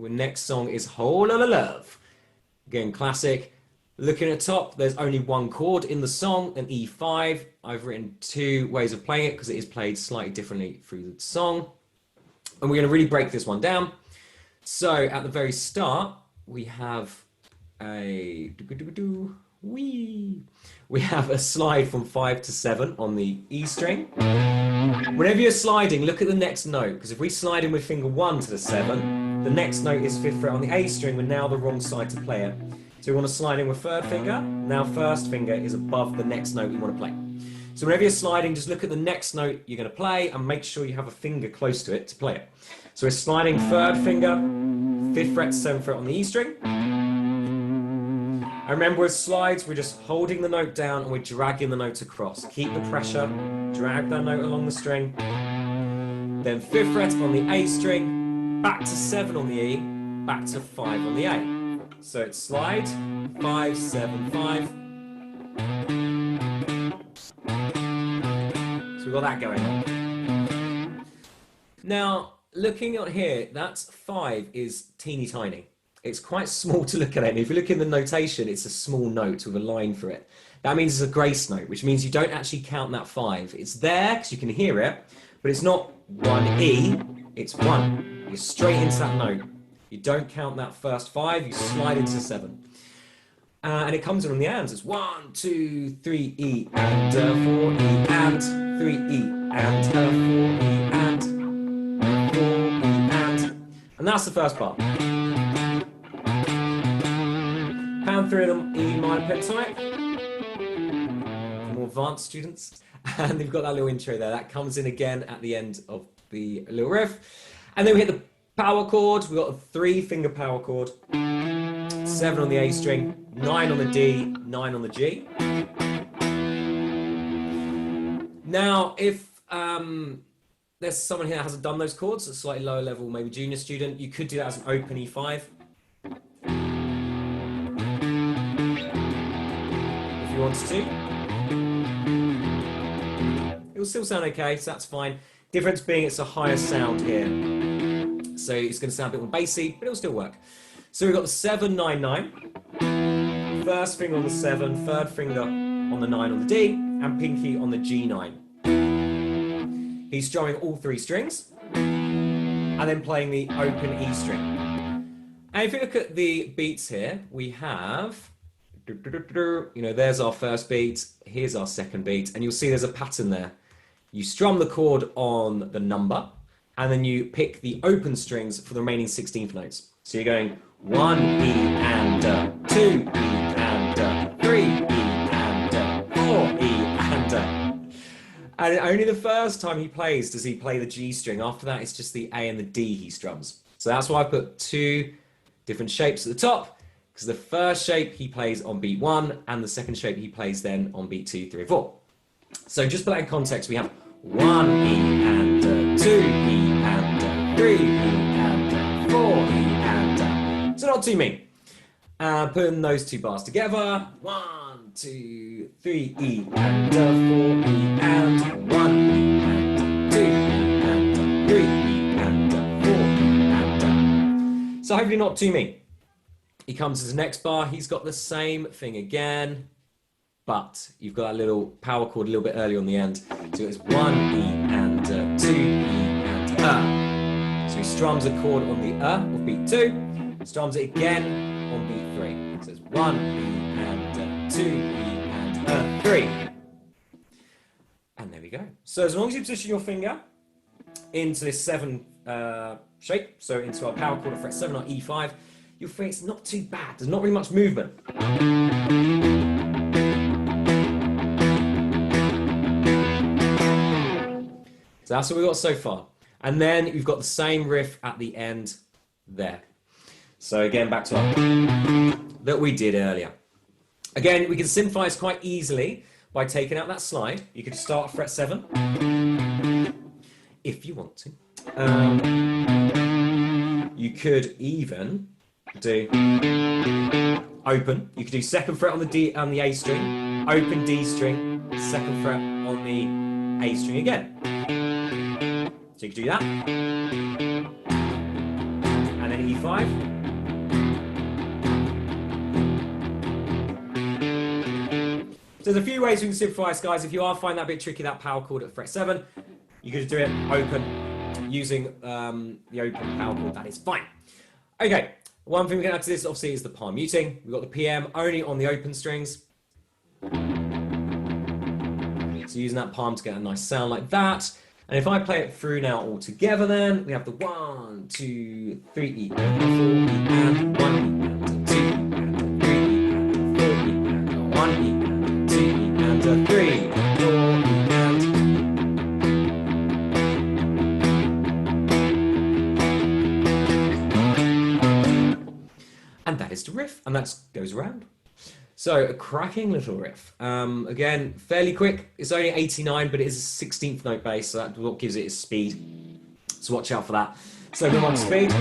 The next song is Whole Lotta Love. Again, classic. Looking at the top, there's only one chord in the song, an E5. I've written two ways of playing it because it is played slightly differently through the song. And we're going to really break this one down. So at the very start, we have a we have a slide from 5 to 7 on the E string. Whenever you're sliding, look at the next note, because if we slide in with finger 1 to the 7, the next note is 5th fret on the A string. We're now the wrong side to play it. So we want to slide in with 3rd finger. Now 1st finger is above the next note you want to play. So whenever you're sliding, just look at the next note you're going to play and make sure you have a finger close to it to play it. So we're sliding 3rd finger, 5th fret to 7th fret on the E string. And remember with slides, we're just holding the note down and we're dragging the note across. Keep the pressure, drag that note along the string. Then 5th fret on the A string, back to 7 on the E, back to 5 on the A. So it's slide, 5, 7, 5. So we've got that going on. Now, looking at here, that's 5 is teeny tiny. It's quite small to look at it. And if you look in the notation, it's a small note with a line for it. That means it's a grace note, which means you don't actually count that 5. It's there because you can hear it, but it's not 1E, it's 1. You're straight into that note. You don't count that first 5, you slide into 7. And it comes in on the ands. It's 1, 2, 3, E, and 4, E, and 3, E, and 4, E, and 4, E, and that's the first part. Pound through them E minor pentatonic for more advanced students. And they've got that little intro there. That comes in again at the end of the little riff. And then we hit the power chord. We've got a 3-finger power chord. 7 on the A string, 9 on the D, 9 on the G. Now, if there's someone here that hasn't done those chords, a slightly lower level, maybe junior student, you could do that as an open E5. If you wanted to. It will still sound okay, so that's fine. Difference being it's a higher sound here. So it's going to sound a bit more bassy, but it'll still work. So we've got the 7, 9, 9. First finger on the 7, 3rd finger on the 9 on the D, and pinky on the G9. He's strumming all 3 strings, and then playing the open E string. And if you look at the beats here, we have, there's our first beat, here's our second beat, and you'll see there's a pattern there. You strum the chord on the number, and then you pick the open strings for the remaining 16th notes. So you're going 1 E and 2 E and 3 E and 4 E and only the first time he plays does he play the G string. After that, it's just the A and the D he strums. So that's why I put 2 different shapes at the top, because the first shape he plays on beat 1, and the second shape he plays then on beat 2, 3, 4. So just put that in context, we have 1 E and 2 E and 3 E and 4 E and so not too mean. Putting those 2 bars together, 1, 2, 3 E and 4 E and 1 E and 2 E and 3 E and 4 E and so hopefully not too mean. He comes to the next bar, he's got the same thing again, but you've got that little power chord a little bit early on the end. So it's 1 E and 2 E and So he strums a chord on the of beat 2, strums it again on beat 3. So it's 1 E and 2 E and 3. And there we go. So as long as you position your finger into this 7 shape, so into our power chord at fret 7 or E5, you'll find it's not too bad. There's not really much movement. So that's what we've got so far. And then you've got the same riff at the end there. So again, back to our that we did earlier. Again, we can simplify this quite easily by taking out that slide. You could start at fret 7 if you want to. You could even do open. You could do 2nd fret on the D on the A string, open D string, 2nd fret on the A string again. So you could do that. And then E5. So there's a few ways we can simplify this, guys. If you are finding that a bit tricky, that power chord at fret 7, you could do it open using the open power chord. That is fine. Okay, one thing we can add to this, obviously, is the palm muting. We've got the PM only on the open strings. So using that palm to get a nice sound like that. And if I play it through now all together, then we have the 1, 2, 3 E, 4 E, and 1 E, and 2 E, and 3 E, and 4 E, and 1 E, and 2 E, and 3, 4 E, and that is the riff, and that goes around. So a cracking little riff. Again, fairly quick. It's only 89, but it is a 16th note bass, so that's what gives it its speed. So watch out for that. So go on speed.